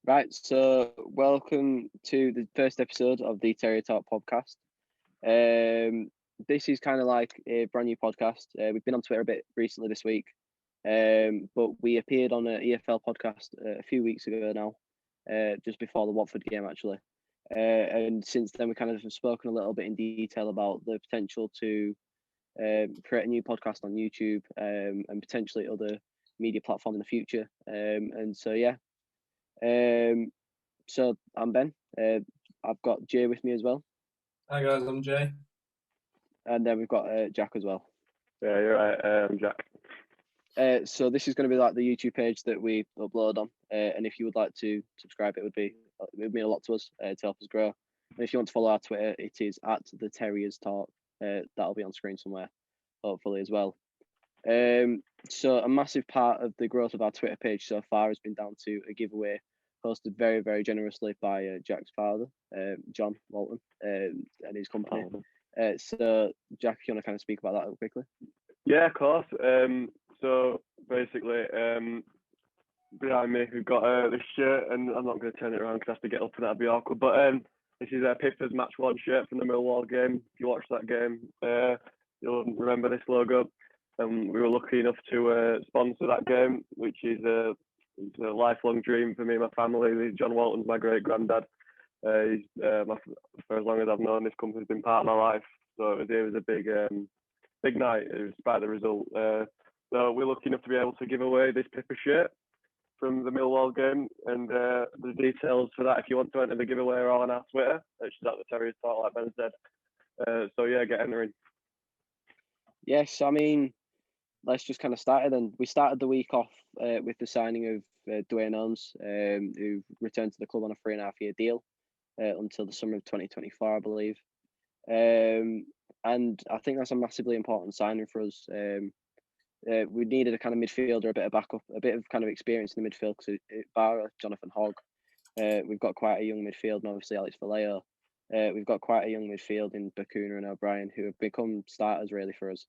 Right, so welcome to the first episode of the Terrier Talk podcast. This is kind of like a brand new podcast. We've been on Twitter a bit recently this week, but we appeared on an EFL podcast a few weeks ago now, just before the Watford game actually. And since then, we kind of have spoken a little bit in detail about the potential to create a new podcast on YouTube and potentially other media platforms in the future. So I'm Ben. I've got Jay with me as well, Hi guys, I'm Jay. and then we've got Jack as well. Yeah, you're right, Jack. So this is going to be like the YouTube page that we upload on, and if you would like to subscribe, it would mean a lot to us to help us grow. And if you want to follow our Twitter, it is at the Terriers Talk. That'll be on screen somewhere, hopefully as well. So a massive part of the growth of our Twitter page so far has been down to a giveaway hosted very, very generously by Jack's father, John Walton, and his company. So, Jack, you want to kind of speak about that quickly? Yeah, of course. So basically, behind me, we've got this shirt, and I'm not going to turn it around because I have to get up and that'd be awkward. But this is PIPA's match one shirt from the Millwall game. If you watched that game, you'll remember this logo. And we were lucky enough to sponsor that game, which is it's a lifelong dream for me and my family. John Walton's my great granddad. For as long as I've known this company's been part of my life. So it was a big night, despite the result. So we're lucky enough to be able to give away this PIPA shirt from the Millwall game, and the details for that, if you want to enter the giveaway, are all on our Twitter, which is at the Terriers Talk, like Ben said. So yeah, get entering. Yes, I mean, let's just kind of start it then. We started the week off with the signing of Dwayne Holmes, who returned to the club on a 3.5-year deal until the summer of 2024, I believe. And I think that's a massively important signing for us. We needed a kind of midfielder, a bit of backup, a bit of kind of experience in the midfield because bar Jonathan Hogg, we've got quite a young midfield, and obviously Alex Vallejo. We've got quite a young midfield in Bacuna and O'Brien, who have become starters really for us,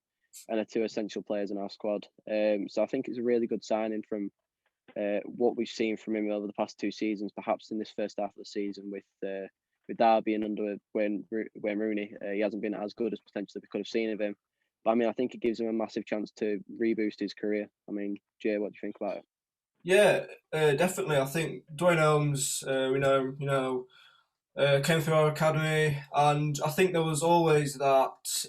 and are two essential players in our squad. So I think it's a really good signing from what we've seen from him over the past 2 seasons, perhaps in this first half of the season with Derby and under Wayne Rooney. He hasn't been as good as potentially we could have seen of him. But I mean, I think it gives him a massive chance to reboost his career. I mean, Jay, what do you think about it? Yeah, definitely. I think Dwayne Holmes, we know, came through our academy, and I think there was always that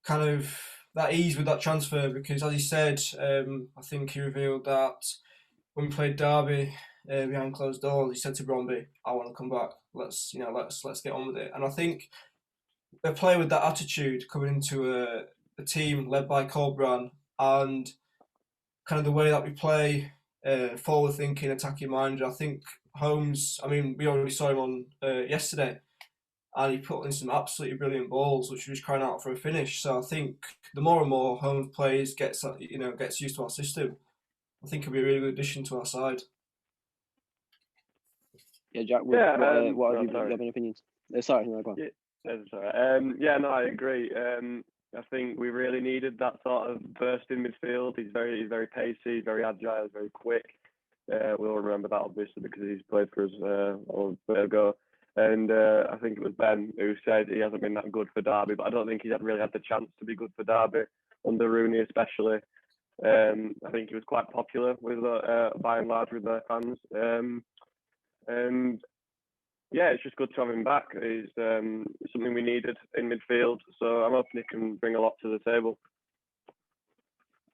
kind of that ease with that transfer because, as he said, I think he revealed that when we played Derby behind closed doors, he said to Bromby, "I want to come back. Let's get on with it." And I think a player with that attitude coming into a team led by Colbran and kind of the way that we play, forward thinking, attacking minded. I think Holmes, I mean, we already saw him on yesterday, and he put in some absolutely brilliant balls, which he was crying out for a finish. So I think the more and more Holmes plays, gets used to our system, I think he'll be a really good addition to our side. Yeah, Jack, what have you got any opinions? Sorry, no, go on. Yeah, sorry. No, I agree. I think we really needed that sort of burst in midfield. He's very pacey, he's very agile, he's very quick. We all remember that obviously because he's played for us a bit ago. And I think it was Ben who said he hasn't been that good for Derby, but I don't think he's really had the chance to be good for Derby under Rooney especially. I think he was quite popular with by and large with their fans. And yeah, it's just good to have him back. He's something we needed in midfield, so I'm hoping he can bring a lot to the table.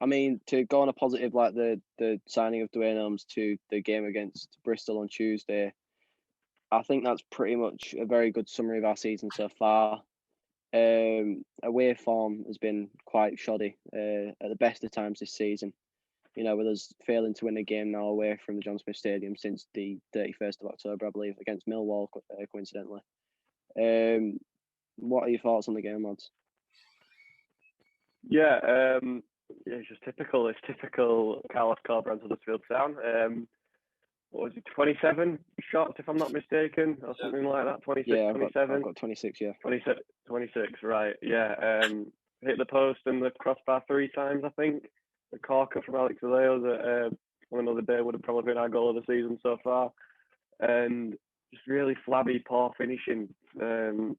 I mean, to go on a positive like the signing of Dwayne Holmes to the game against Bristol on Tuesday, I think that's pretty much a very good summary of our season so far. Away form has been quite shoddy at the best of times this season. You know, with us failing to win a game now away from the John Smith Stadium since the 31st of October, I believe, against Millwall, coincidentally. What are your thoughts on the game, lads? Yeah, it's just typical. It's typical Carlos Corberán's Huddersfield Town. What was it, 27 shots, if I'm not mistaken, or something like that? 26, yeah, 27? I've got 26, yeah. 26, right, yeah. Hit the post and the crossbar 3 times, I think. The corker from Alex Vallejo that on another day would have probably been our goal of the season so far. And just really flabby, poor finishing from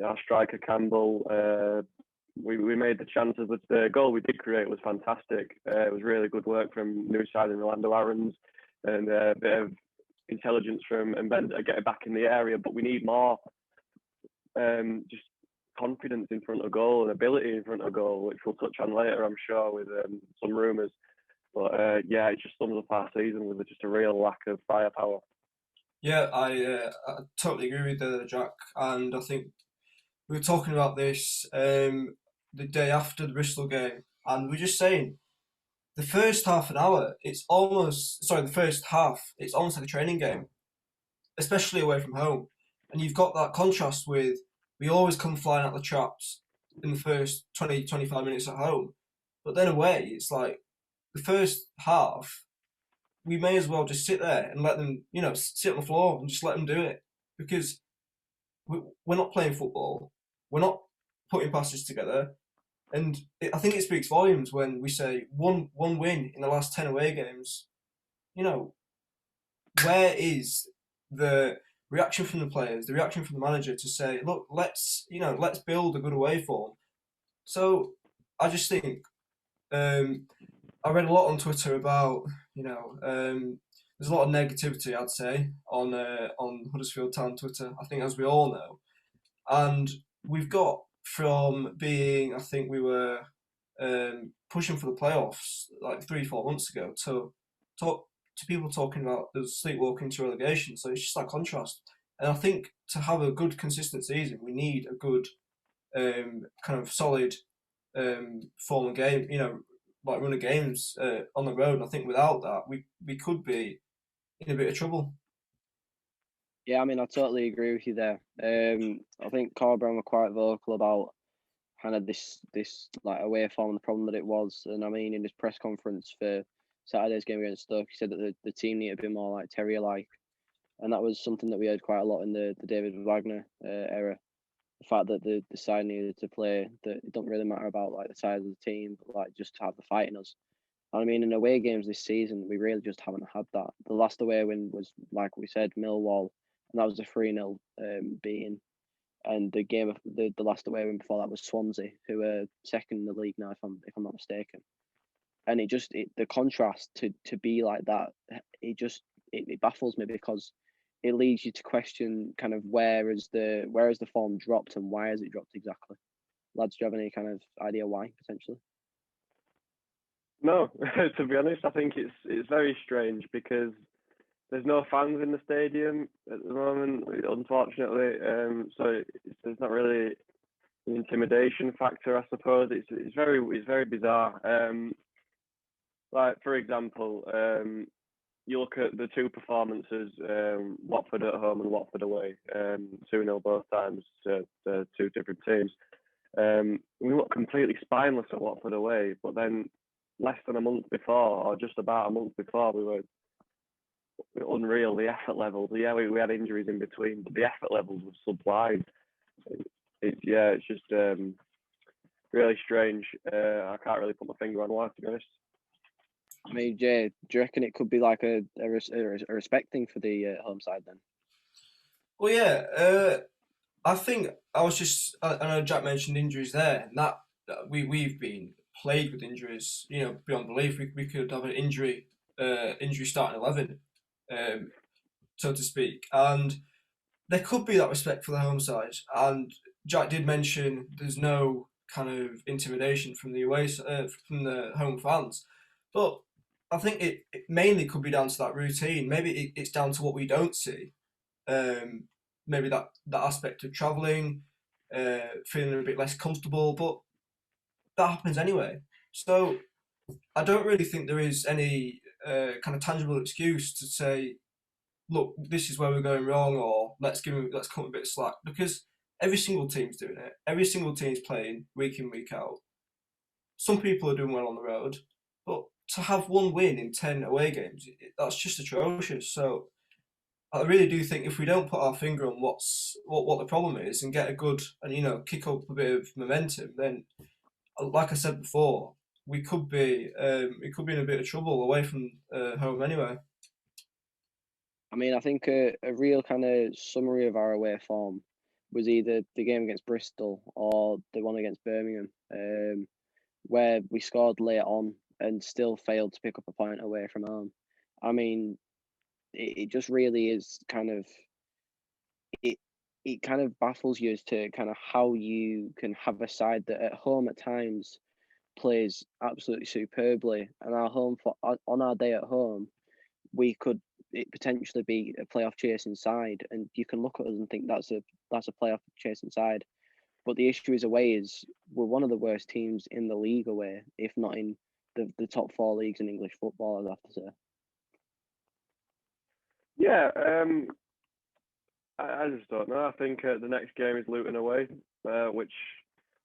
our striker Campbell. We made the chances, but the goal we did create was fantastic. It was really good work from new side and Orlando Aarons, and a bit of intelligence from and Ben getting back in the area. But we need more just confidence in front of goal and ability in front of goal, which we'll touch on later, I'm sure, with some rumours. But yeah, it just sums up our season with just a real lack of firepower. Yeah, I totally agree with Jack, and I think we were talking about this the day after the Bristol game, and we're just saying the first half an hour, the first half, it's almost like a training game, especially away from home. And you've got that contrast with we always come flying out the traps in the first 20, 25 minutes at home, but then away, it's like the first half, we may as well just sit there and let them, sit on the floor and just let them do it, because we're not playing football, we're not putting passes together, and I think it speaks volumes when we say one win in the last 10 away games. Where is the reaction from the players, the reaction from the manager to say, look, let's build a good away form? So I just think I read a lot on Twitter about there's a lot of negativity, I'd say, on Huddersfield Town Twitter. I think, as we all know, and we've got from being, I think we were pushing for the playoffs like 3-4 months ago to people talking about the sleepwalking to relegation. So it's just that contrast, and I think to have a good consistent season, we need a good kind of solid form of game. Like run of games on the road. And I think without that, we could be in a bit of trouble. Yeah, I mean, I totally agree with you there. I think Corbyn were quite vocal about kind of this like away form and the problem that it was. And I mean, in his press conference for Saturday's game against Stoke, he said that the team needed to be more like Terrier-like, and that was something that we heard quite a lot in the David Wagner era. The fact that the side needed to play, that it don't really matter about like the size of the team, but like just to have the fight in us. And I mean, in away games this season, we really just haven't had that. The last away win was, like we said, Millwall, and that was a 3-0 beating. And the game of the last away win before that was Swansea, who are second in the league now, if I'm not mistaken. And the contrast to be like that, it baffles me, because it leads you to question kind of where has the form dropped and why has it dropped exactly? Lads, do you have any kind of idea why, potentially? No, to be honest, I think it's very strange because there's no fans in the stadium at the moment, unfortunately. So there's not really an intimidation factor, I suppose. It's very bizarre. Like, for example, you look at the two performances, Watford at home and Watford away, 2-0 both times to two different teams. We look completely spineless at Watford away, but then less than a month before, or just about a month before, we were unreal. The effort levels, yeah, we had injuries in between, but the effort levels were sublime. It's just really strange. I can't really put my finger on why, to be honest. I mean, Jay, do you reckon it could be like a respect thing for the home side then? Well, yeah, I think I know Jack mentioned injuries there, and that we've been plagued with injuries, beyond belief. We could have an injury starting 11, so to speak, and there could be that respect for the home side. And Jack did mention there's no kind of intimidation from the from the home fans, but I think it mainly could be down to that routine. Maybe it's down to what we don't see. Maybe that aspect of travelling, feeling a bit less comfortable, but that happens anyway. So I don't really think there is any kind of tangible excuse to say, look, this is where we're going wrong, or let's cut a bit of slack, because every single team's doing it. Every single team's playing week in, week out. Some people are doing well on the road, but to have one win in 10 away games, that's just atrocious. So I really do think if we don't put our finger on what the problem is and get a good and kick up a bit of momentum, then like I said before, we could be in a bit of trouble away from home anyway. I mean, I think a real kind of summary of our away form was either the game against Bristol or the one against Birmingham, where we scored late on and still failed to pick up a point away from home. I mean, it just really is kind of it kind of baffles you as to kind of how you can have a side that at home at times plays absolutely superbly, and on our day at home we could it potentially be a playoff chasing side, and you can look at us and think that's a playoff chasing side. But the issue is away is we're one of the worst teams in the league away, if not in the top 4 leagues in English football, I'd have to say. Yeah, I just don't know. I think the next game is Luton away, which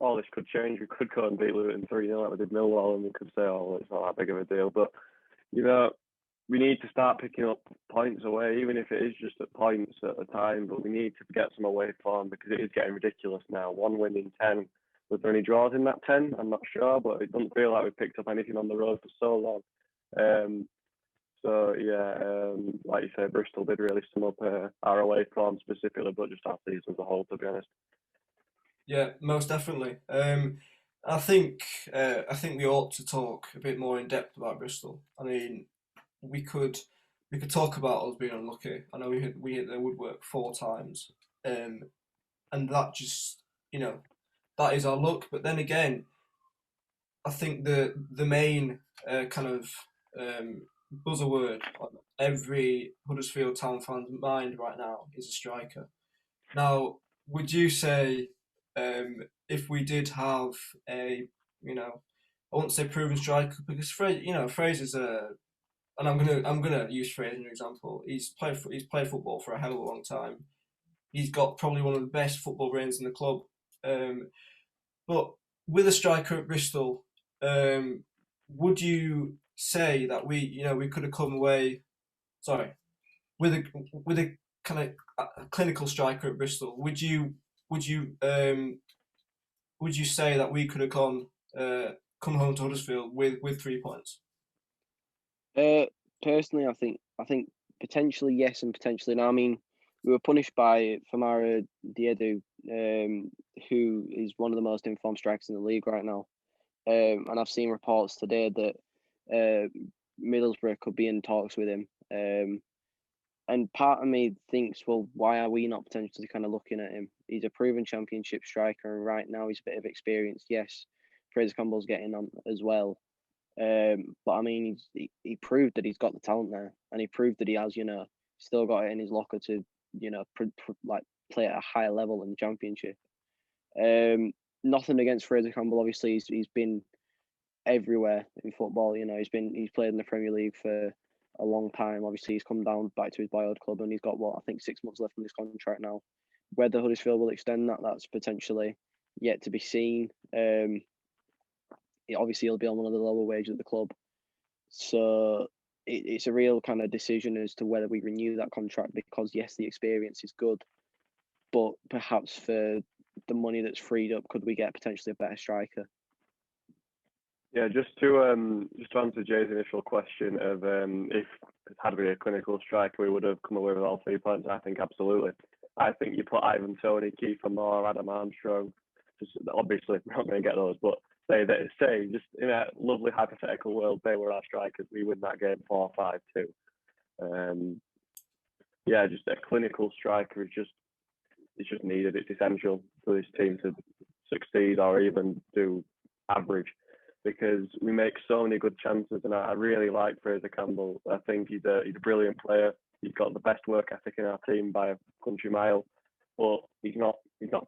all this could change. We could go and beat Luton 3-0 like we did Millwall, and we could say, oh, it's not that big of a deal. But, we need to start picking up points away, even if it is just at points at a time. But we need to get some away form because it is getting ridiculous now. 1 win in 10. Was there any draws in that 10? I'm not sure, but it doesn't feel like we've picked up anything on the road for so long. Like you said, Bristol did really sum up our away form specifically, but just our season as a whole, to be honest. Yeah, most definitely. I think we ought to talk a bit more in depth about Bristol. I mean, we could talk about us being unlucky. I know we hit the woodwork 4 times, and that just that is our luck. But then again, I think the main kind of buzzword on every Huddersfield Town fan's mind right now is a striker. Now, would you say if we did have a, I won't say proven striker because Fraser's a, and I'm gonna use Fraser as an example. He's played football for a hell of a long time. He's got probably one of the best football brains in the club. But with a striker at Bristol, would you say that we could have come away? Sorry, with a kind of clinical striker at Bristol, would you say that we could have come home to Huddersfield with 3 points? Personally, I think potentially yes and potentially no. I mean, we were punished by Famara Diedu, who is one of the most informed strikers in the league right now. And I've seen reports today that Middlesbrough could be in talks with him. And part of me thinks, well, why are we not potentially kind of looking at him? He's a proven championship striker, and right now he's a bit of experience. Yes, Fraser Campbell's getting on as well. But I mean, he proved that he's got the talent there, and he proved that he has, still got it in his locker to, play at a higher level in the championship. Nothing against Fraser Campbell. Obviously, he's been everywhere in football. He's played in the Premier League for a long time. Obviously, he's come down back to his boyhood club, and he's got 6 months left on his contract now. Whether Huddersfield will extend that's potentially yet to be seen. Obviously he'll be on one of the lower wages at the club, so it's a real kind of decision as to whether we renew that contract, because yes, the experience is good, but perhaps for the money that's freed up, could we get potentially a better striker? Yeah, just to answer Jay's initial question of if it had been a clinical striker, we would have come away with all 3 points. I think absolutely. I think you put Ivan Toney, Kiefer Moore, Adam Armstrong. Just obviously we're not going to get those, but say just in a lovely hypothetical world, they were our strikers, we win that game 4-5-2. Just a clinical striker is just needed. It's essential for this team to succeed or even do average, because we make so many good chances, and I really like Fraser Campbell. I think he's a brilliant player. He's got the best work ethic in our team by a country mile, but he's not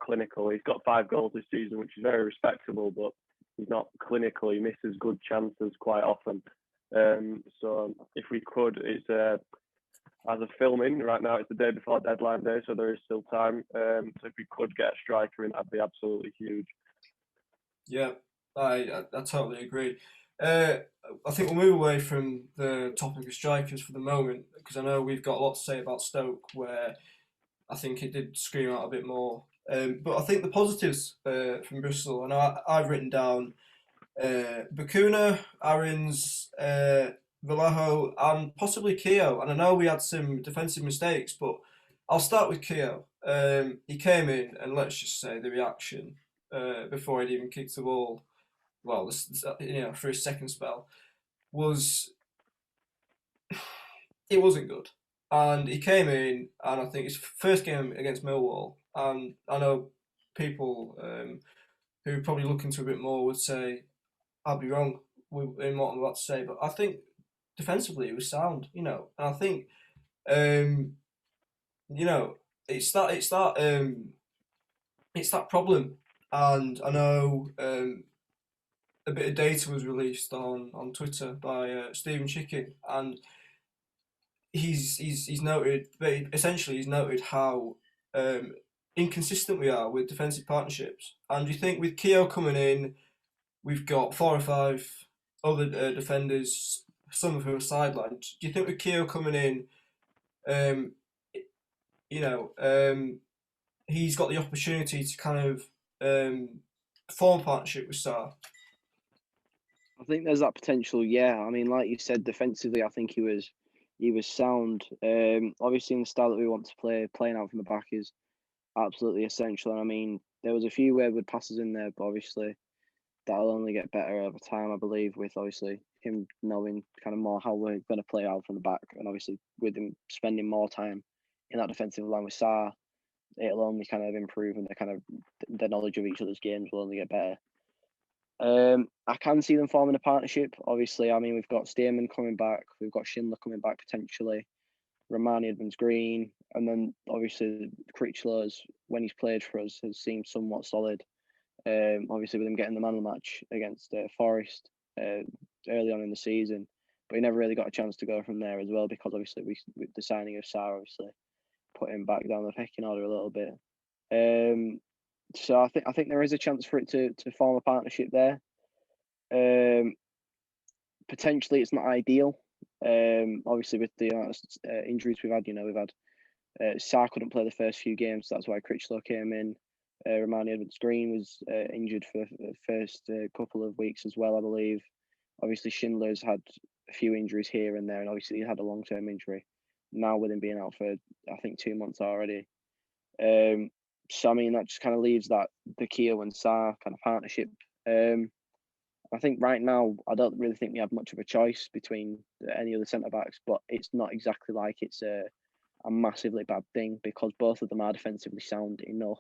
clinical. He's got 5 goals this season, which is very respectable, but he's not clinical. He misses good chances quite often. So if we could, it's as a filming right now, it's the day before deadline day, so there is still time. So if we could get a striker in, that'd be absolutely huge. Yeah, I totally agree. I think we'll move away from the topic of strikers for the moment, because I know we've got a lot to say about Stoke, where I think it did scream out a bit more. But I think the positives from Bristol, and I've written down Bakuna, Aaron's, Vallejo, and possibly Keogh. And I know we had some defensive mistakes, but I'll start with Keogh. He came in, and let's just say the reaction before he'd even kicked the ball, well, for his second spell, was it wasn't good. And he came in, and I think his first game against Millwall, and I know people who are probably look into a bit more would say I'll be wrong in what I'm about to say, but I think defensively it was sound, and I think um, you know it's that problem, and I know a bit of data was released on Twitter by Stephen Chicken, and he's noted, essentially he's noted how inconsistent we are with defensive partnerships. And do you think with Keogh coming in, we've got 4 or 5 other defenders, some of whom are sidelined. Do you think with Keogh coming in, um, he's got the opportunity to kind of form a partnership with Sarr? I think there's that potential. Yeah, I mean, like you said, defensively, I think he was sound. Obviously, in the style that we want to play, playing out from the back is absolutely essential. And I mean, there was a few wayward passes in there, but obviously that'll only get better over time, I believe, with obviously him knowing kind of more how we're going to play out from the back, and obviously with him spending more time in that defensive line with Sarr, it'll only kind of improve, and the knowledge of each other's games will only get better. I can see them forming a partnership. Obviously, I mean, we've got Stearman coming back, we've got Schindler coming back potentially, Romani Edmonds-Green, and then obviously Critchlow's, when he's played for us, has seemed somewhat solid. Obviously with him getting the man of the match against Forest early on in the season, but he never really got a chance to go from there as well, because obviously with the signing of Sarr, obviously put him back down the pecking order a little bit. So I think there is a chance for it to form a partnership there. Potentially, it's not ideal. Obviously, with the injuries we've had, we've had Sarr couldn't play the first few games. So that's why Critchlow came in. Romani Edmonds-Green was injured for the first couple of weeks as well, I believe. Obviously, Schindler's had a few injuries here and there, and obviously he had a long-term injury. Now with him being out for, I think, 2 months already. So I mean, that just kind of leaves that the Keogh and Sarr kind of partnership. I think right now, I don't really think we have much of a choice between any other centre backs, but it's not exactly like it's a massively bad thing, because both of them are defensively sound enough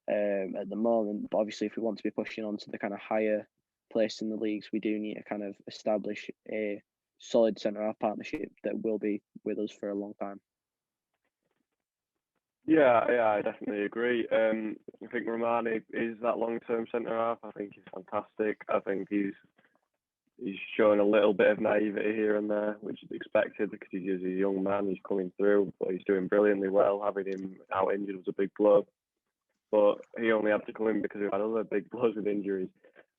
at the moment. But obviously, if we want to be pushing on to the kind of higher place in the leagues, we do need to kind of establish a solid centre half partnership that will be with us for a long time. Yeah, I definitely agree. I think Romani is that long-term centre half. I think he's fantastic. I think he's showing a little bit of naivety here and there, which is expected because he's a young man. He's coming through, but he's doing brilliantly well. Having him out injured was a big blow, but he only had to come in because we had other big blows with injuries,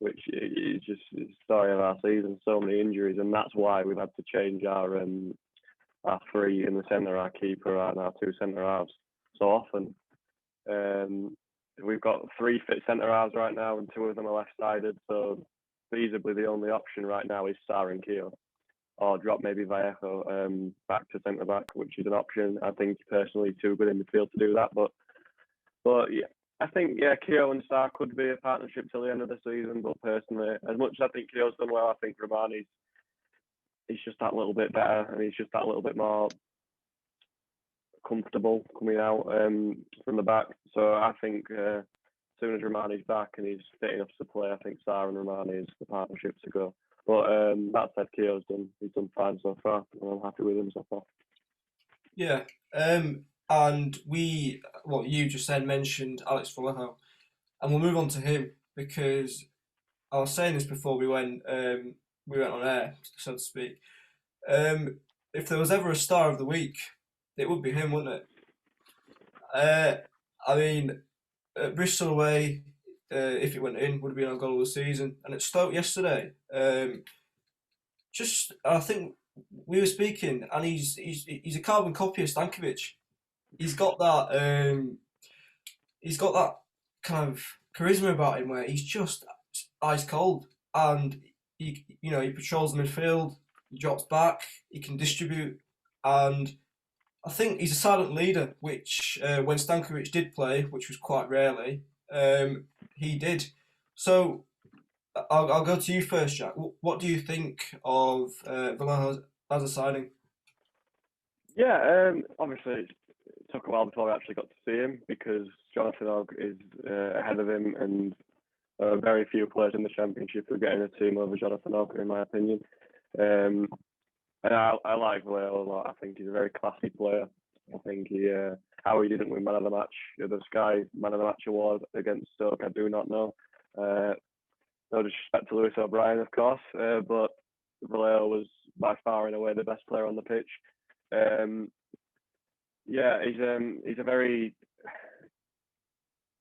which is just the story of our season. So many injuries, and that's why we've had to change our 3 in the centre, our keeper, and our 2 centre halves so often. We've got 3 fit centre halves right now, and 2 of them are left-sided. So feasibly, the only option right now is Sarr and Keogh, or drop maybe Vallejo back to centre back, which is an option. I think personally too good in midfield to do that, but yeah, I think Keogh and Sarr could be a partnership till the end of the season. But personally, as much as I think Keogh's done well, I think Romani's he's just that little bit better, and he's just that little bit more comfortable coming out from the back. So I think as soon as Romani's back and he's fit enough to play, I think Sarr and Romani is the partnership to go. But that said, Keogh's he's done fine so far, and I'm happy with him so far. Yeah, and what you just said, mentioned Alex Vallejo, and we'll move on to him, because I was saying this before we went on air, so to speak. If there was ever a star of the week, it would be him, wouldn't it? I mean, at Bristol away, if it went in, would have been our goal of the season. And at Stoke yesterday, I think we were speaking, and he's a carbon copy of Stankovic. He's got that kind of charisma about him where he's just ice cold. and he patrols the midfield, he drops back, he can distribute, and I think he's a silent leader, which when Stankovic did play, which was quite rarely, he did. So I'll go to you first, Jack. What do you think of Vallejo as a signing? Yeah, obviously it took a while before we actually got to see him because Jonathan Ogg is ahead of him, and very few players in the Championship are getting a team over Jonathan Ogg, in my opinion. And I like Vallejo a lot. I think he's a very classy player. I think how he didn't win Man of the Match, the Sky Man of the Match award against Stoke, I do not know. No disrespect to Lewis O'Brien, of course, but Vallejo was by far and away the best player on the pitch. Yeah, he's a very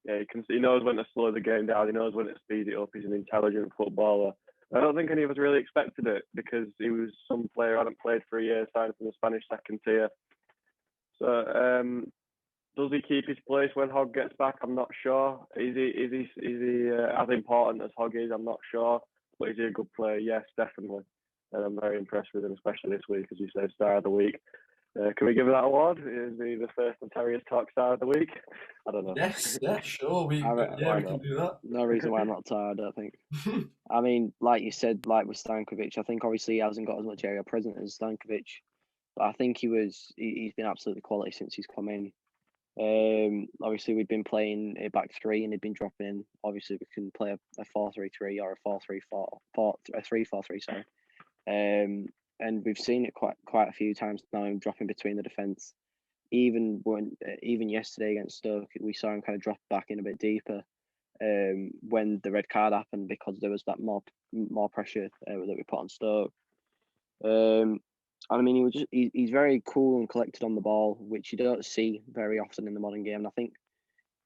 he knows when to slow the game down. He knows when to speed it up. He's an intelligent footballer. I don't think any of us really expected it because he was some player who hadn't played for a year, signed from the Spanish second tier. So does he keep his place when Hogg gets back? I'm not sure. Is he as important as Hogg is? I'm not sure. But is he a good player? Yes, definitely. And I'm very impressed with him, especially this week, as you said, Star of the Week. Can we give him that award? Is he the first on Terriers Talk Star of the Week? I don't know. Yes, yeah, sure. We can do that. No reason why I'm not tired, I think. I mean, like you said, like with Stankovic, I think obviously he hasn't got as much area present as Stankovic, but I think he's been absolutely quality since he's come in. Obviously we've been playing a back three and he'd been dropping in. Obviously we can play a 4-3-3 or a 3-4-3, sorry. And we've seen it quite a few times now, him dropping between the defence. Even yesterday against Stoke, we saw him kind of drop back in a bit deeper when the red card happened because there was that more pressure that we put on Stoke. I mean, he's very cool and collected on the ball, which you don't see very often in the modern game. And I think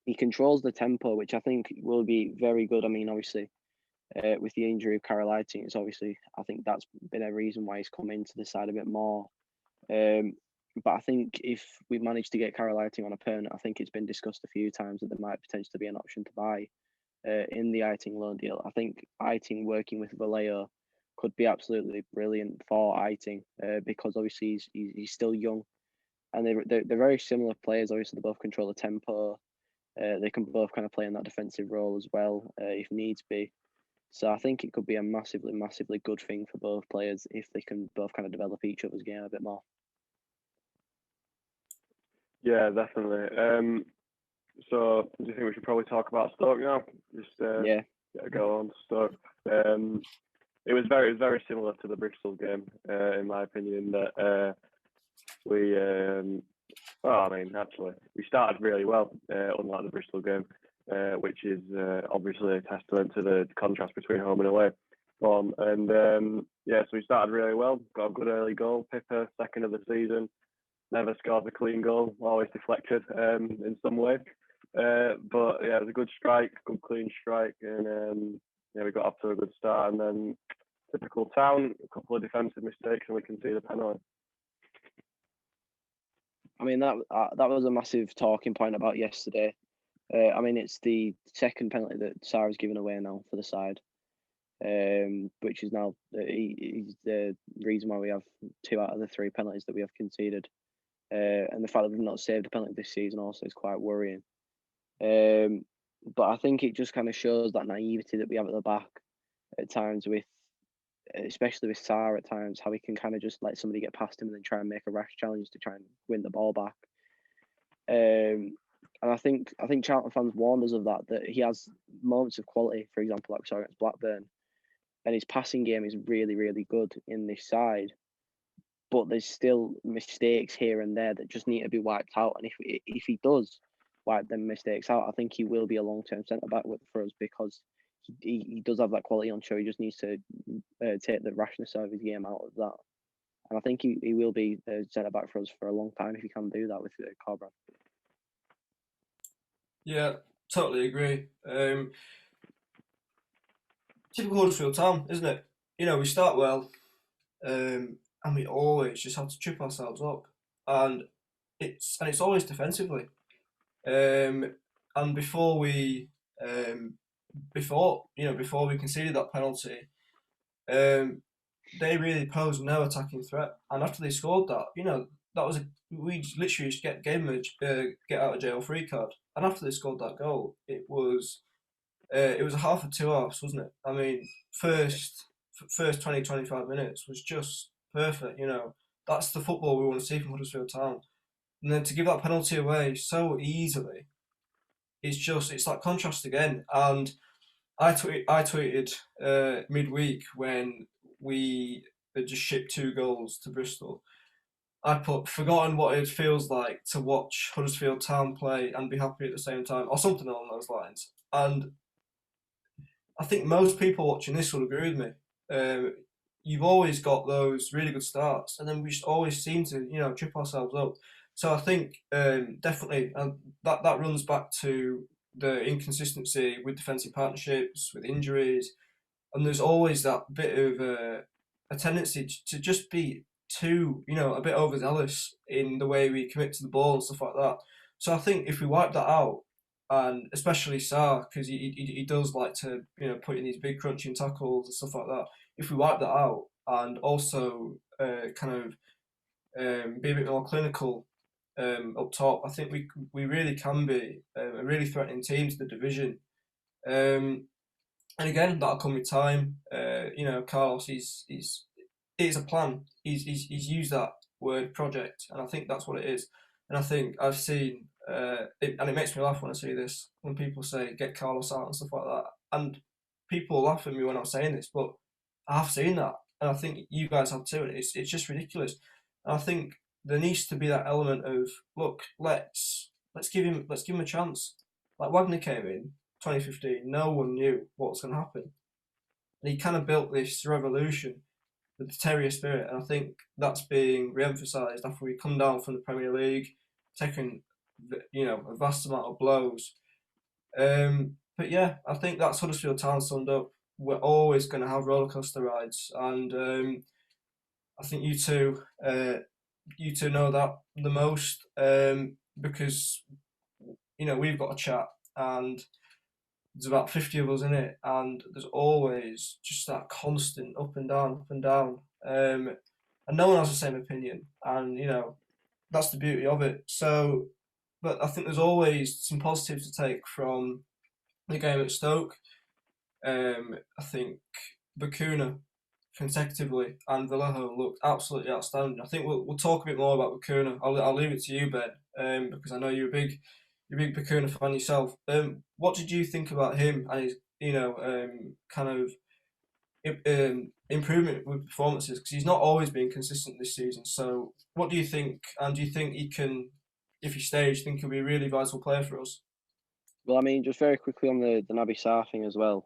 he controls the tempo, which I think will be very good. I mean, obviously, with the injury of Carol Lighting, I think that's been a reason why he's come into the side a bit more. But I think if we manage to get Carol Lighting on a permanent, I think it's been discussed a few times that there might potentially be an option to buy in the Eiting loan deal. I think Eiting working with Vallejo could be absolutely brilliant for Eiting because obviously he's still young, and they're very similar players. Obviously, they both control the tempo. They can both kind of play in that defensive role as well if needs be. So I think it could be a massively, massively good thing for both players if they can both kind of develop each other's game a bit more. Yeah, definitely. So do you think we should probably talk about Stoke now? Just go on Stoke. It was very similar to the Bristol game, in my opinion. That we started really well, unlike the Bristol game, which is obviously a testament to the contrast between home and away form. And so we started really well, got a good early goal. PIPA, second of the season, never scored a clean goal, always deflected in some way. But yeah, it was a good strike, good clean strike, and we got off to a good start. And then typical Town, a couple of defensive mistakes, and we can see the penalty. I mean, that was a massive talking point about yesterday. I mean, it's the second penalty that Sarah's given away now for the side, which is now he's the reason why we have 2 out of the 3 penalties that we have conceded. And the fact that we've not saved a penalty this season also is quite worrying. But I think it just kind of shows that naivety that we have at the back at times, especially with Sarr at times, how he can kind of just let somebody get past him and then try and make a rash challenge to try and win the ball back. And I think Charlton fans warned us of that he has moments of quality, for example, like we saw against Blackburn, and his passing game is really, really good in this side. But there's still mistakes here and there that just need to be wiped out. And if he does wipe them mistakes out, I think he will be a long-term centre-back for us because he does have that quality on show. He just needs to take the rashness out of his game out of that. And I think he will be a centre-back for us for a long time if he can do that with Corberan. Yeah, totally agree. Typical Huddersfield Town, isn't it? We start well, and we always just have to trip ourselves up, and it's always defensively. And before we conceded that penalty, they really posed no attacking threat. And after they scored that, that was we literally just gave them a get out of jail free card. And after they scored that goal, it was a half of two halves, wasn't it? I mean, first 20, 25 minutes was just perfect. That's the football we want to see from Huddersfield Town. And then to give that penalty away so easily, it's like contrast again. And I tweeted midweek when we had just shipped 2 goals to Bristol. I put, forgotten what it feels like to watch Huddersfield Town play and be happy at the same time, or something along those lines. And I think most people watching this will agree with me. You've always got those really good starts, and then we just always seem to, trip ourselves up. So I think definitely, and that runs back to the inconsistency with defensive partnerships, with injuries, and there's always that bit of a tendency to just be too, a bit overzealous in the way we commit to the ball and stuff like that. So I think if we wipe that out, and especially Sarr, because he does like to, put in these big crunching tackles and stuff like that. If we wipe that out and also kind of be a bit more clinical up top, I think we really can be a really threatening team to the division. And again, that'll come with time. Carlos, it's a plan. He's used that word project, and I think that's what it is. And I think I've seen, and it makes me laugh when I see this, when people say get Carlos out and stuff like that. And people laugh at me when I'm saying this, but I have seen that, and I think you guys have too. And it's just ridiculous. And I think there needs to be that element of, look, let's give him a chance. Like Wagner came in 2015, no one knew what was going to happen, and he kind of built this revolution with the Terrier spirit, and I think that's being re-emphasised after we come down from the Premier League, taking a vast amount of blows. But yeah, I think that's Huddersfield Town summed up. We're always going to have rollercoaster rides, and I think you two know that the most, because we've got a chat, and there's about 50 of us in it, and there's always just that constant up and down, up and down. And no one has the same opinion, and that's the beauty of it. So, but I think there's always some positives to take from the game at Stoke. I think Bakuna consecutively and Vallejo looked absolutely outstanding. I think we'll talk a bit more about Bakuna. I'll leave it to you, Ben, because I know you're a big Bakuna fan yourself. What did you think about him and his kind of improvement with performances? Because he's not always been consistent this season. So what do you think? And do you think he can, if he stays, think he'll be a really vital player for us? Well, I mean, just very quickly on the Naby Sarr thing as well.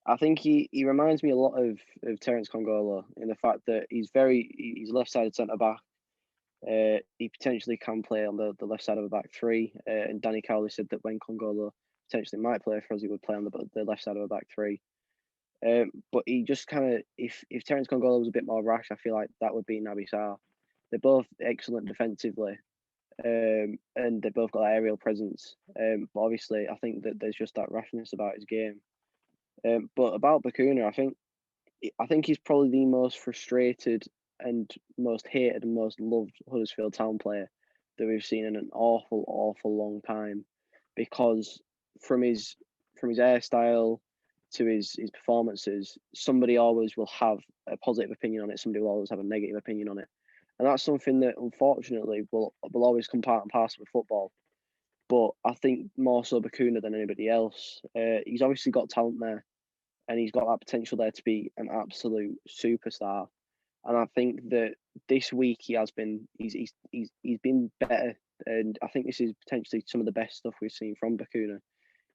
I think he reminds me a lot of Terence Congola in the fact that he's left-sided centre back. He potentially can play on the left side of a back three. And Danny Cowley said that when Congola potentially might play for us, he would play on the left side of a back three. But he just kind of, if Terence Congola was a bit more rash, I feel like that would be Naby Sarr. They're both excellent defensively, and they both got aerial presence. But obviously, I think that there's just that rashness about his game. But about Bakuna, I think he's probably the most frustrated and most hated and most loved Huddersfield Town player that we've seen in an awful long time, because from his hairstyle to his performances, somebody always will have a positive opinion on it, somebody will always have a negative opinion on it, and that's something that unfortunately will always come part and parcel with football. But I think more so Bakuna than anybody else. He's obviously got talent there, and he's got that potential there to be an absolute superstar. And I think that this week he's been better, and I think this is potentially some of the best stuff we've seen from Bakuna.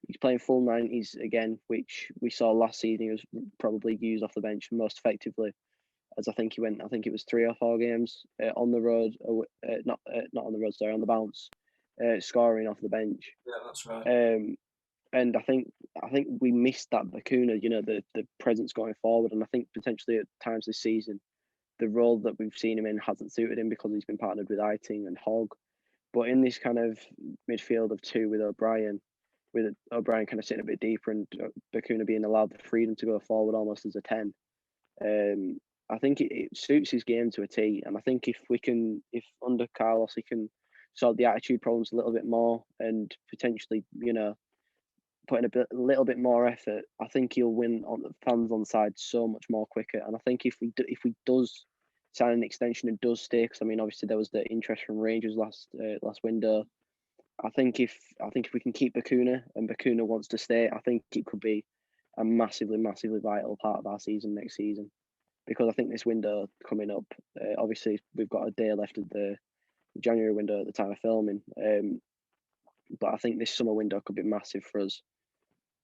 He's playing full 90s again, which we saw last season. He was probably used off the bench most effectively, as I think he went. I think it was 3 or 4 games on the road, not on the road, sorry, on the bounce, scoring off the bench. Yeah, that's right. And I think we missed that Bakuna, the presence going forward, and I think potentially at times this season, the role that we've seen him in hasn't suited him because he's been partnered with Eiting and Hogg. But in this kind of midfield of two with O'Brien kind of sitting a bit deeper and Bakuna being allowed the freedom to go forward almost as a 10, I think it suits his game to a T, and I think if under Carlos he can solve the attitude problems a little bit more and potentially, put in a little bit more effort, I think he'll win on the fans on side so much more quicker. And I think if he does sign an extension and does stay, because I mean obviously there was the interest from Rangers last window. I think if we can keep Bacuna and Bacuna wants to stay, I think it could be a massively vital part of our season next season. Because I think this window coming up, obviously we've got a day left of the January window at the time of filming, but I think this summer window could be massive for us.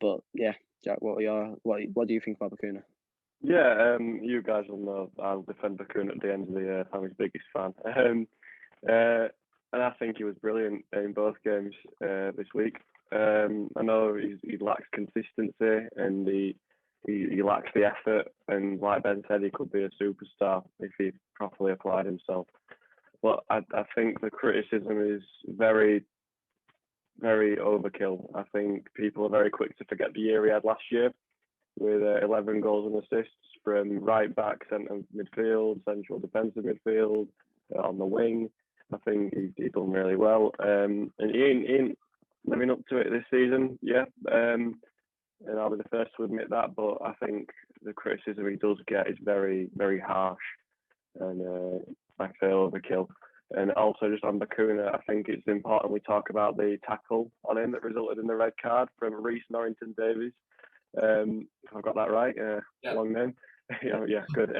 But yeah, Jack, what do you think about Bacuna? Yeah, you guys will know I'll defend Bacuna at the end of the year. I'm his biggest fan. And I think he was brilliant in both games this week. I know he lacks consistency and he lacks the effort. And like Ben said, he could be a superstar if he properly applied himself. But I think the criticism is very, very overkill. I think people are very quick to forget the year he had last year with 11 goals and assists from right back, centre midfield, central defensive midfield, on the wing. I think he's done really well. And he ain't living up to it this season, yeah. And I'll be the first to admit that, but I think the criticism he does get is very, very harsh and I feel overkill. And also just on Bacuna, I think it's important we talk about the tackle on him that resulted in the red card from Reece Norrington Davies. If I've got that right, yeah. Long name. yeah, good.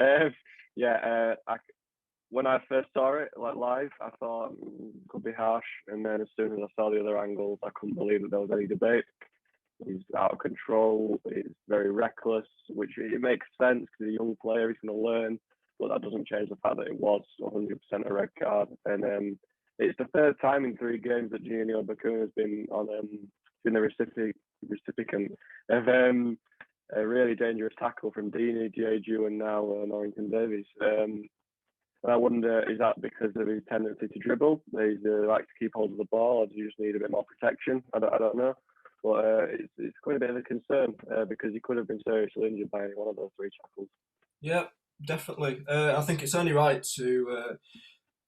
When I first saw it live, I thought it could be harsh, and then as soon as I saw the other angles, I couldn't believe that there was any debate. He's out of control. He's very reckless, which it makes sense because he's a young player. He's going to learn, but that doesn't change the fact that it was 100% a red card. And it's the third time in 3 games that Gino Bacuna has been the recipient of a really dangerous tackle from Deeney, Jeju, and now Norrington Davies. And I wonder, is that because of his tendency to dribble? He likes to keep hold of the ball, or does he just need a bit more protection? I don't know. But it's quite a bit of a concern because he could have been seriously injured by any one of those 3 tackles. Yeah, definitely. I think it's only right to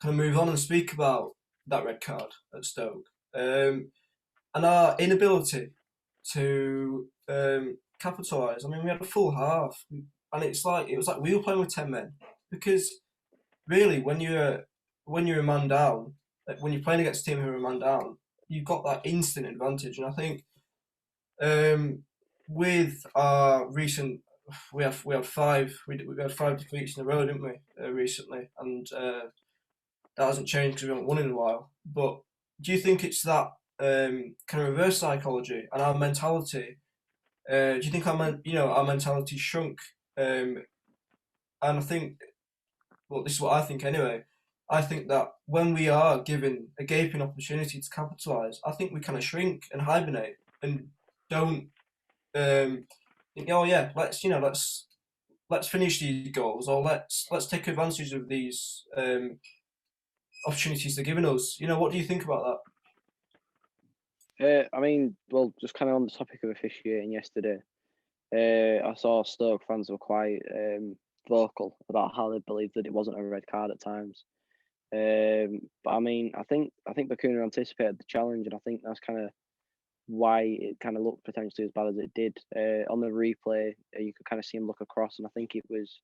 kind of move on and speak about that red card at Stoke and our inability to capitalise. I mean, we had a full half, and it was like we were playing with 10 men because really, when you're a man down, when you're playing against a team who are a man down, you've got that instant advantage. And I think with our recent, we had 5 defeats in a row, didn't we, recently, and that hasn't changed because we haven't won in a while. But do you think it's that kind of reverse psychology and our mentality? Do you think our mentality shrunk? And I think, well, this is what I think anyway. I think that when we are given a gaping opportunity to capitalise, I think we kind of shrink and hibernate and don't think, oh yeah, let's finish these goals, or let's take advantage of these opportunities they're giving us. What do you think about I mean, well, just kind of on the topic of officiating yesterday, I saw Stoke fans were quite vocal about how they believed that it wasn't a red card at times. But I mean, I think Bacuna anticipated the challenge, and I think that's kind of why it kind of looked potentially as bad as it did. On the replay, you could kind of see him look across, and I think it was.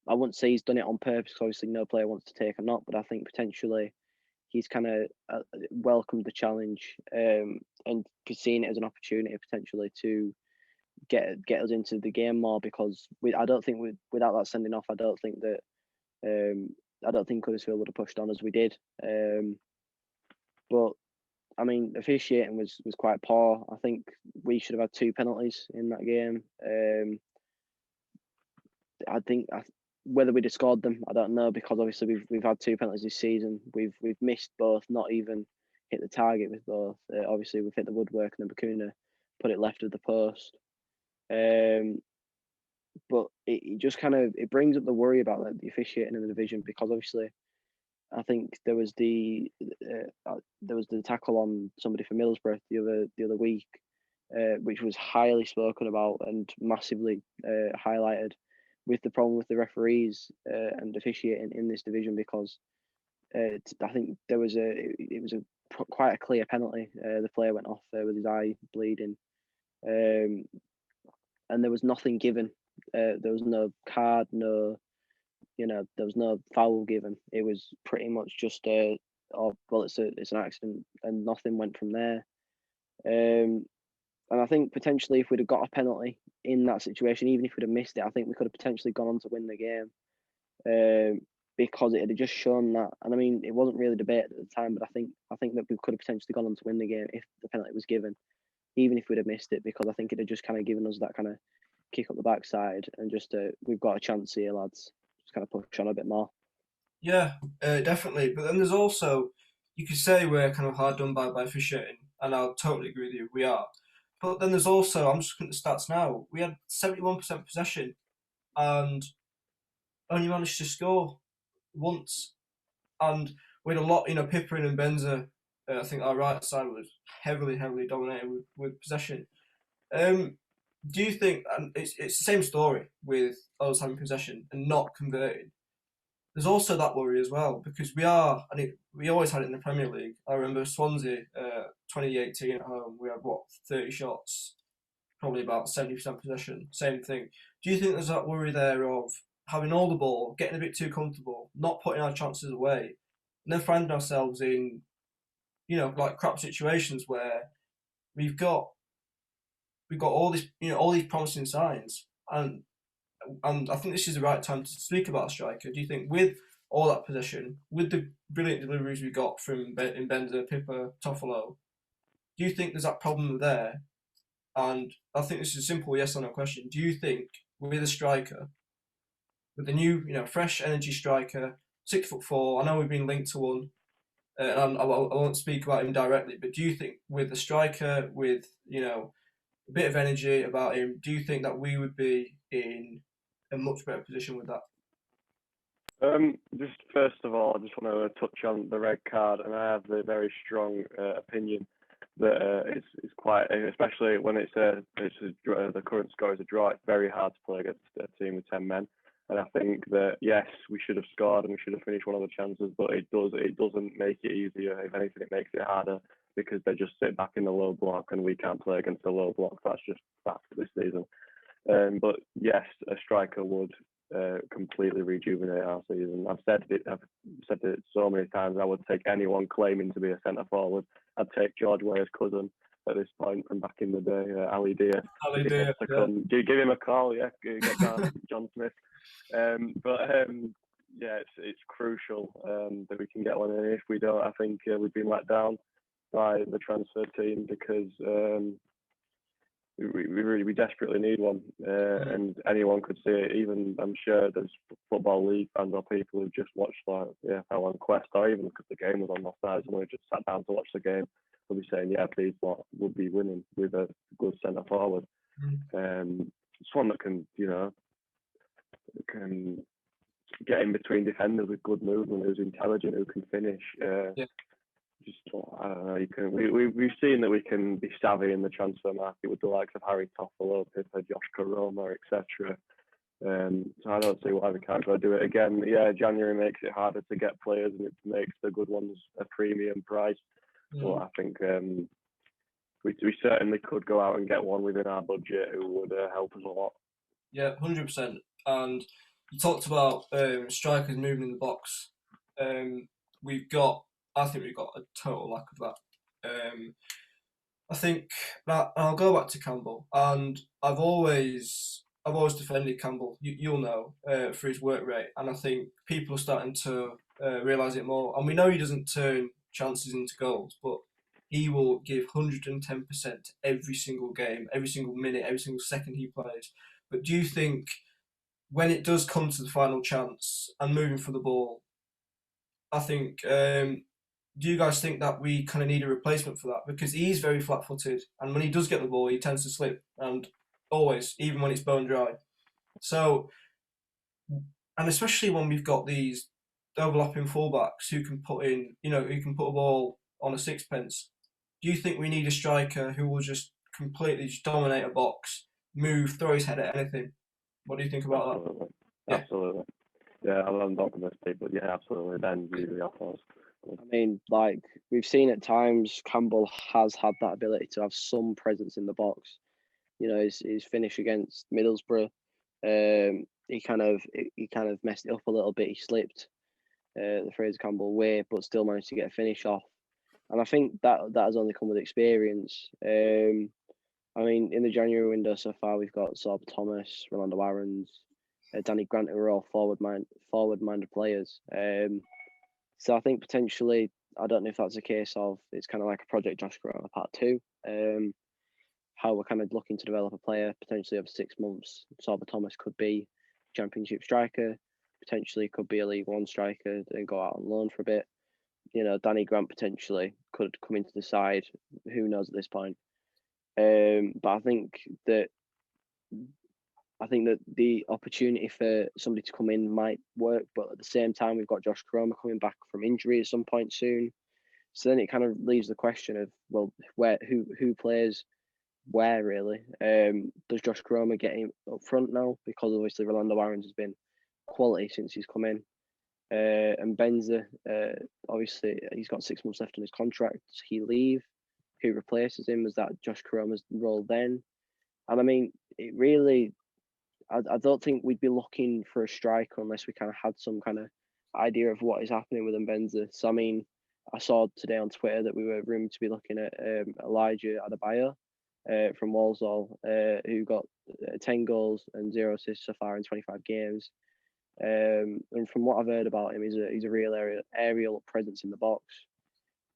I wouldn't say he's done it on purpose, because obviously no player wants to take a knock, but I think potentially he's kind of welcomed the challenge and seeing it as an opportunity potentially to get us into the game more, because I don't think without that sending off, I don't think Huddersfield would have pushed on as we did. But I mean, officiating was quite poor. I think we should have had 2 penalties in that game. I think whether we'd have scored them, I don't know, because obviously we've had 2 penalties this season. We've missed both, not even hit the target with both. Obviously we've hit the woodwork, and then Bacuna put it left of the post. But it just kind of brings up the worry about the officiating in the division, because obviously I think there was the tackle on somebody for Middlesbrough the other week, which was highly spoken about and massively highlighted. with the problem with the referees and officiating in this division, because I think there was quite a clear penalty. The player went off with his eye bleeding, and there was nothing given. There was no card, no, there was no foul given. It was pretty much just it's an accident, and nothing went from there. And I think potentially if we'd have got a penalty in that situation, even if we'd have missed it, I think we could have potentially gone on to win the game. Because it had just shown that, and I mean, it wasn't really debated at the time, but I think that we could have potentially gone on to win the game if the penalty was given, even if we'd have missed it, because I think it had just kind of given us that kind of kick up the backside and just we've got a chance here, lads. Just kind of push on a bit more. Yeah, definitely. But then there's also, you could say we're kind of hard done by officiating, and I'll totally agree with you, we are. But then there's also, I'm just looking at the stats now, we had 71% possession and only managed to score once. And we had a lot, PIPA and Benza, I think our right side was heavily dominated with possession. Do you think, and it's the same story with us having possession and not converting, there's also that worry as well, because we always had it in the Premier League. I remember Swansea, 2018 at home, we had 30 shots, probably about 70% possession, same thing. Do you think there's that worry there of having all the ball, getting a bit too comfortable, not putting our chances away, and then finding ourselves in, like crap situations where we've got all this, all these promising signs, and I think this is the right time to speak about a striker. Do you think with all that possession, with the brilliant deliveries we got from Benza, Pippa, Toffolo, do you think there's that problem there? And I think this is a simple yes or no question. Do you think with a striker, with a new, fresh energy striker, 6'4", I know we've been linked to one, and I won't speak about him directly, but do you think with a striker with, a bit of energy about him, do you think that we would be in a much better position with that? Just first of all, I just want to touch on the red card, and I have the very strong opinion that it's quite, especially when the current score is a draw. It's very hard to play against a team with 10 men, and I think that yes, we should have scored and we should have finished one of the chances, but it doesn't make it easier. If anything, it makes it harder because they just sit back in the low block, and we can't play against the low block. That's just fact this season. But yes, a striker would completely rejuvenate our season. I've said it so many times. I would take anyone claiming to be a centre forward. I'd take George Weah's cousin at this point from back in the day, Ali Diaz. Give him a call, yeah. Get down John Smith. Yeah, it's crucial that we can get one. And if we don't, I think we've been let down by the transfer team because we desperately need one, and anyone could see it. Even I'm sure there's football league fans or people who've just watched like the FL on Quest, or even because the game was on offside, and we just sat down to watch the game. They'll be saying, "Yeah, these lot would be winning with a good centre forward." Someone that can, can get in between defenders with good movement, who's intelligent, who can finish. I don't know. We've seen that we can be savvy in the transfer market with the likes of Harry Toffolo, Pippa, Josh Karoma, etc. So I don't see why we can't go do it again. Yeah, January makes it harder to get players, and it makes the good ones a premium price. But I think we certainly could go out and get one within our budget who would help us a lot. Yeah, 100%. And you talked about strikers moving in the box. I think we've got a total lack of that. I think that, and I'll go back to Campbell, and I've always defended Campbell. You'll know for his work rate, and I think people are starting to realise it more. And we know he doesn't turn chances into goals, but he will give 110% every single game, every single minute, every single second he plays. But do you think when it does come to the final chance and moving for the ball, I think, do you guys think that we kind of need a replacement for that? Because he's very flat-footed, and when he does get the ball, he tends to slip, and always, even when it's bone dry. So, and especially when we've got these overlapping fullbacks who can put a ball on a sixpence. Do you think we need a striker who will just completely dominate a box, move, throw his head at anything? What do you think about that? Yeah. Absolutely. Yeah, I'm not going to speak, but yeah, absolutely. Ben's usually offers. I mean, like we've seen at times, Campbell has had that ability to have some presence in the box. You know, his finish against Middlesbrough, he kind of messed it up a little bit. He slipped the Fraser Campbell way, but still managed to get a finish off. And I think that has only come with experience. I mean, in the January window so far, we've got Sorb Thomas, Rolando Aarons, Danny Grant, who are all forward-minded players. So I think potentially, I don't know if that's a case of it's kind of like a Project Josh Corona Part 2. How we're kind of looking to develop a player potentially over 6 months. Sorba Thomas could be Championship striker, potentially could be a League One striker, then go out on loan for a bit. You know, Danny Grant potentially could come into the side. Who knows at this point? But I think that the opportunity for somebody to come in might work, but at the same time, we've got Josh Coroma coming back from injury at some point soon. So then it kind of leaves the question of, well, who plays where really? Does Josh Coroma get him up front now? Because obviously Rolando Aarons has been quality since he's come in. And Benza, obviously he's got 6 months left on his contract. Does he leave? Who replaces him? Is that Josh Coroma's role then? And I mean, it really, I don't think we'd be looking for a striker unless we kind of had some kind of idea of what is happening with Mbenza. So I mean, I saw today on Twitter that we were rumored to be looking at Elijah Adebayo from Walsall, who got 10 goals and 0 assists so far in 25 games. And from what I've heard about him, he's a real aerial presence in the box.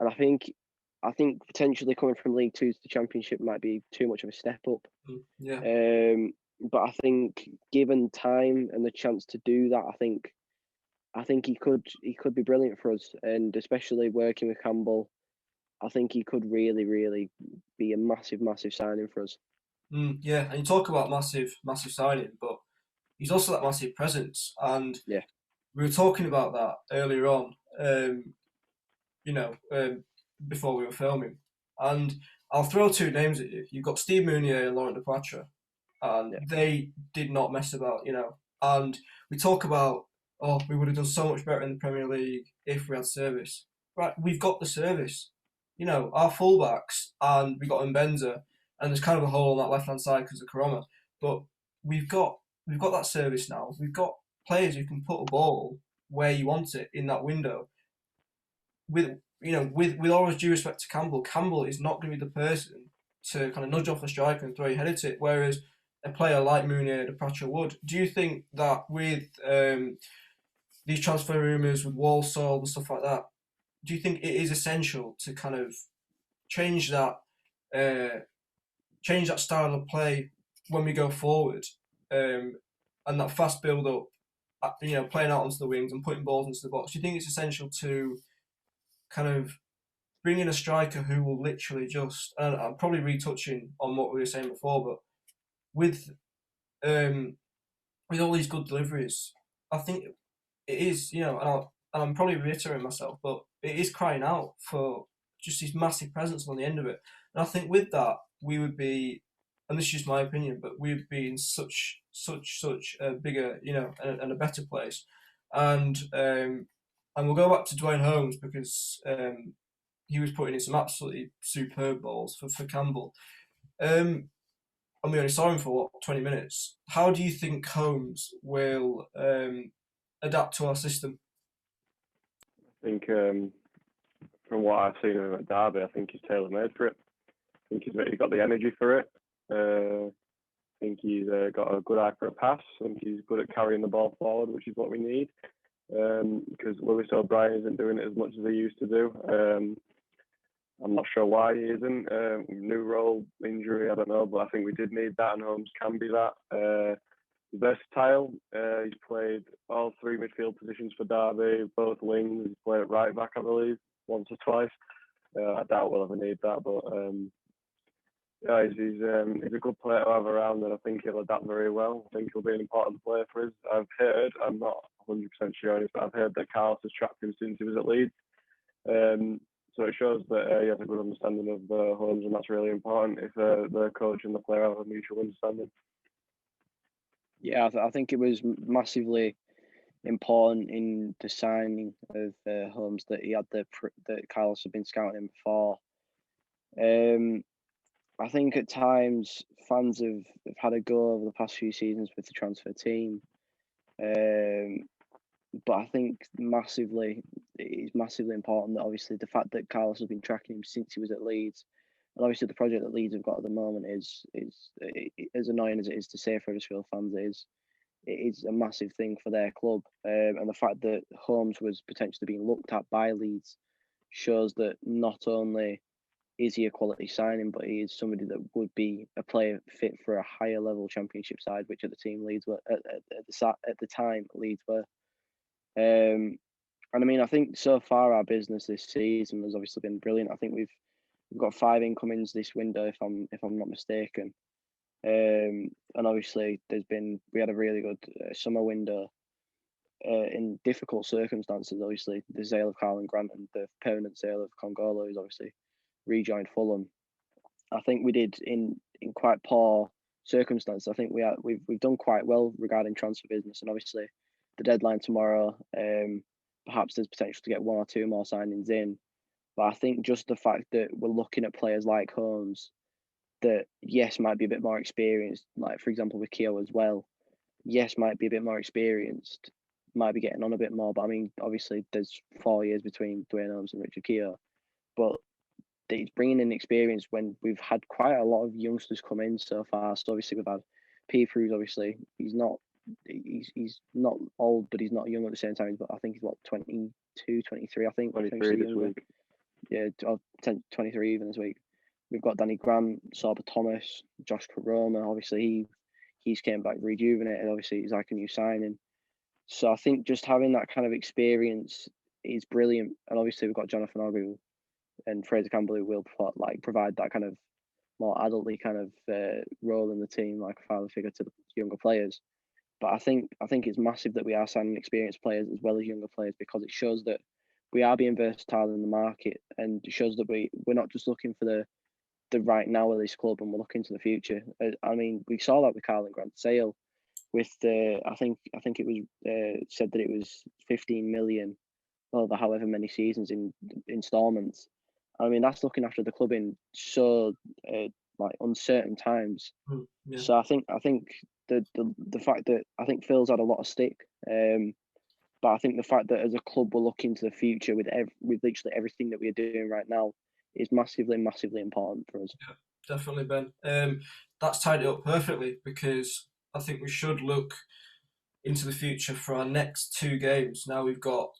And I think potentially coming from League Two to the Championship might be too much of a step up. Yeah. But I think given time and the chance to do that, I think he could be brilliant for us, and especially working with Campbell, I think he could really, really be a massive, massive signing for us. Yeah, and you talk about massive signing, but he's also that massive presence, and yeah, we were talking about that earlier on. Before we were filming, and I'll throw 2 names at you. You've got Steve Mounier and Laurent Depoitre, and they did not mess about, And we talk about, we would have done so much better in the Premier League if we had service. Right, we've got the service. Our fullbacks, and we got Mbenza, and there's kind of a hole on that left hand side because of Corona. But we've got that service now. We've got players who can put a ball where you want it in that window. With all due respect to Campbell is not going to be the person to kind of nudge off the striker and throw your head at it, whereas a player like Mounier de Pacha would. Do you think that with these transfer rumours with Walsall and stuff like that, do you think it is essential to kind of change that style of play when we go forward, and that fast build up, playing out onto the wings and putting balls into the box? Do you think it's essential to kind of bring in a striker who will literally just, and I'm probably retouching on what we were saying before, but with all these good deliveries, I think it is, and I'm probably reiterating myself, but it is crying out for just his massive presence on the end of it. And I think with that, we would be, and this is just my opinion, but we would be in such a bigger, and a better place. And we'll go back to Dwayne Holmes because he was putting in some absolutely superb balls for Campbell. And we only saw him for 20 minutes. How do you think Holmes will adapt to our system? I think from what I've seen of him at Derby, I think he's tailor-made for it. I think he's got the energy for it. I think he's got a good eye for a pass. I think he's good at carrying the ball forward, which is what we need. Because Lewis O'Brien isn't doing it as much as he used to do. I'm not sure why he isn't. New role, injury, I don't know, but I think we did need that, and Holmes can be that. He's versatile. He's played all 3 midfield positions for Derby, both wings. He's played at right back, I believe, once or twice. I doubt we'll ever need that, but he's a good player to have around, and I think he'll adapt very well. I think he'll be an important player for us. I've heard, I'm not 100% sure on this, but I've heard that Carlos has tracked him since he was at Leeds. So it shows that he has a good understanding of Holmes, and that's really important if the coach and the player have a mutual understanding. Yeah, I think it was massively important in the signing of Holmes that he had that Carlos had been scouting him before. I think at times fans have had a go over the past few seasons with the transfer team. But I think it is massively important that obviously the fact that Carlos has been tracking him since he was at Leeds, and obviously the project that Leeds have got at the moment is as annoying as it is to say for Huddersfield fans, it is a massive thing for their club. And the fact that Holmes was potentially being looked at by Leeds shows that not only is he a quality signing, but he is somebody that would be a player fit for a higher level Championship side, which at the team Leeds were at the time Leeds were. And I mean, I think so far our business this season has obviously been brilliant. I think we've got 5 incomings this window, if I'm not mistaken. And obviously we had a really good summer window in difficult circumstances. Obviously, the sale of Carl and Grant and the permanent sale of Congolo, who's obviously rejoined Fulham. I think we did in quite poor circumstances. I think we've done quite well regarding transfer business, and obviously the deadline tomorrow. Perhaps there's potential to get 1 or 2 more signings in, but I think just the fact that we're looking at players like Holmes, that yes might be a bit more experienced, like for example with Keogh as well. Yes, might be a bit more experienced, might be getting on a bit more. But I mean, obviously there's 4 years between Dwayne Holmes and Richard Keogh, but he's bringing in experience when we've had quite a lot of youngsters come in so far. So obviously we've had PIPA, who's obviously he's not old, but he's not young at the same time. But I think he's what 22, 23. I think 23 this week. Yeah, or 23 even this week. We've got Danny Grant, Sorba Thomas, Josh Corona. Obviously he's came back rejuvenated. Obviously he's like a new signing. So I think just having that kind of experience is brilliant. And obviously we've got Jonathan Ogg and Fraser Campbell, who will provide that kind of more adultly kind of role in the team, like a father figure to the younger players. But I think it's massive that we are signing experienced players as well as younger players, because it shows that we are being versatile in the market, and it shows that we're not just looking for the right now of this club, and we're looking to the future. I mean, we saw that with Carl and Grant sale, with I think it was said that it was 15 million over however many seasons in installments. I mean, that's looking after the club in so like uncertain times. Yeah. So I think the fact that I think Phil's had a lot of stick, but I think the fact that as a club we're looking to the future with literally everything that we're doing right now is massively important for us. Yeah, definitely, Ben. That's tied it up perfectly, because I think we should look into the future for our next 2 games. Now we've got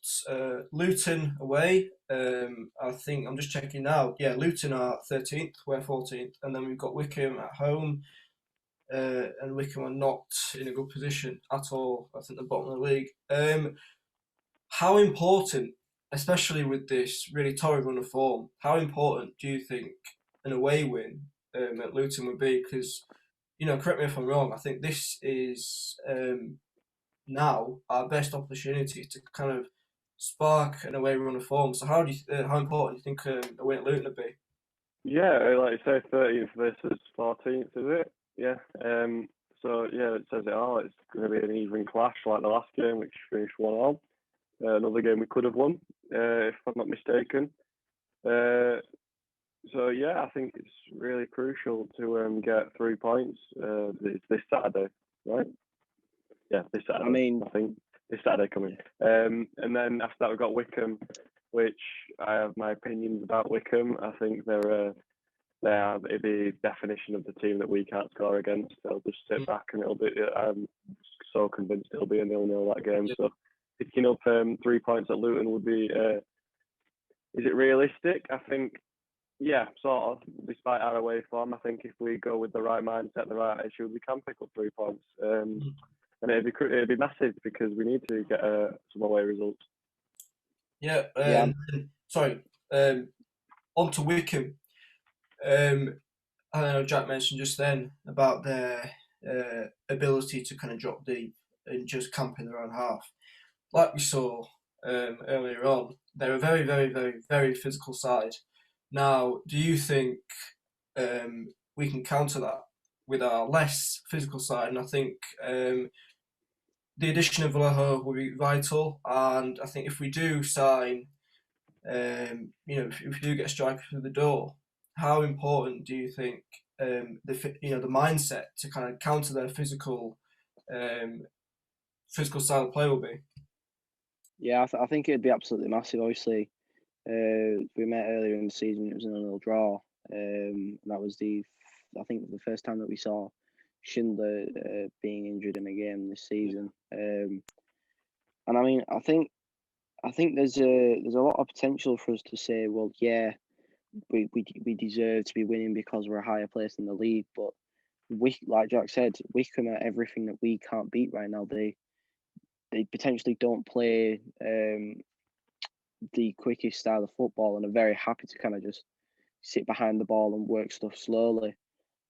Luton away. I think I'm just checking now. Yeah, Luton are 13th, we're 14th, and then we've got Wickham at home. And Wickham are not in a good position at all. I think they're bottom of the league. How important, especially with this really torrid run of form, how important do you think an away win at Luton would be? Because, correct me if I'm wrong, I think this is now our best opportunity to kind of spark an away run of form. So how important do you think a win at Luton would be? Yeah, like you say, 13th versus 14th, is it? Yeah. So yeah, it says it all. It's going to be an even clash like the last game, which finished 1-1. Another game we could have won, if I'm not mistaken. So yeah, I think it's really crucial to get 3 points this Saturday, right? Yeah, this Saturday. I think this Saturday coming. And then after that we've got Wickham, which I have my opinions about Wickham. I think they are the definition of the team that we can't score against. They'll just sit back, and it'll be. I'm so convinced it'll be a 0-0 that game. So picking up 3 points at Luton would be. Is it realistic? I think, yeah, sort of. Despite our away form, I think if we go with the right mindset, the right attitude, we can pick up 3 points. And it'd be massive, because we need to get some away results. Yeah. Sorry. On to Wickham. I know Jack mentioned just then about their ability to kind of drop deep and just camp in their own half. Like we saw earlier on, they're a very, very, very, very physical side. Now, do you think we can counter that with our less physical side. And I think the addition of Vallejo will be vital. And I think if we do sign, if we do get a striker through the door, how important do you think the mindset to kind of counter their physical style of play will be? Yeah, I think it'd be absolutely massive. Obviously, we met earlier in the season. It was in a little draw. And that was I think the first time that we saw Schindler being injured in a game this season. And I mean, I think there's a lot of potential for us to say, well, yeah, we deserve to be winning because we're a higher place in the league. But like Jack said, Wycombe are everything that we can't beat right now. They potentially don't play the quickest style of football and are very happy to kind of just sit behind the ball and work stuff slowly.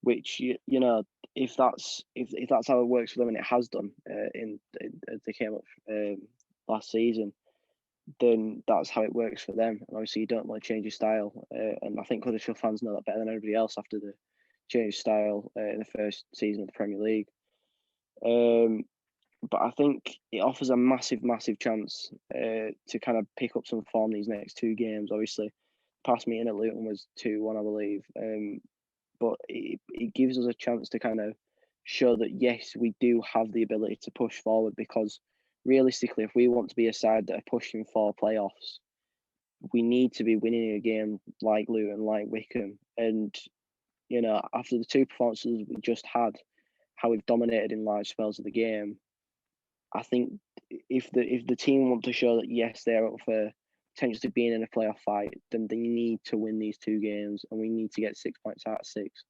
Which if that's how it works for them, and it has done as they came up last season, then that's how it works for them. And obviously, you don't want to change your style. And I think Huddersfield fans know that better than everybody else after the change style in the first season of the Premier League. But I think it offers a massive, massive chance to kind of pick up some form these next two games. Obviously, past meeting at Luton was 2-1, I believe. But it gives us a chance to kind of show that, yes, we do have the ability to push forward, because realistically, if we want to be a side that are pushing for playoffs, we need to be winning a game like Luton, like Wycombe. And, after the two performances we just had, how we've dominated in large spells of the game, I think if the team want to show that, yes, they're up for potentially being in a playoff fight, then they need to win these two games, and we need to get 6 points out of 6.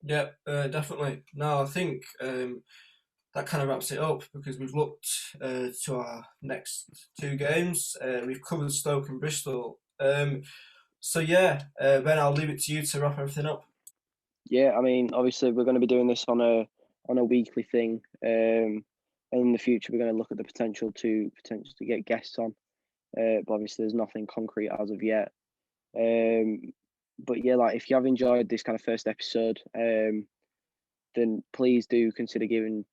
Yeah, definitely. No, I think that kind of wraps it up, because we've looked to our next two games. We've covered Stoke and Bristol. So yeah, Ben, I'll leave it to you to wrap everything up. Yeah, I mean, obviously we're going to be doing this on a weekly thing, and in the future we're going to look at the potential to get guests on. But obviously there's nothing concrete as of yet. But yeah, like, if you have enjoyed this kind of first episode, then please do consider giving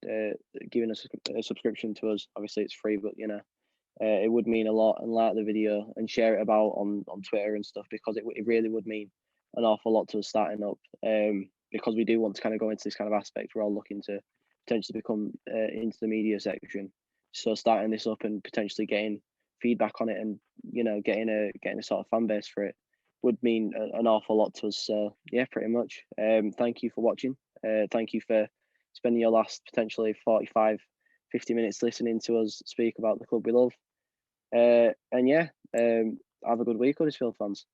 us a subscription to us. Obviously it's free, but it would mean a lot. And like the video and share it about on Twitter and stuff, because it really would mean an awful lot to us starting up. Because we do want to kind of go into this kind of aspect. We're all looking to potentially become into the media section. So starting this up and potentially getting feedback on it, and getting a sort of fan base for it, would mean an awful lot to us. So yeah, pretty much. Thank you for watching. Thank you for spending your last potentially 45, 50 minutes listening to us speak about the club we love. And yeah, have a good week, Huddersfield fans.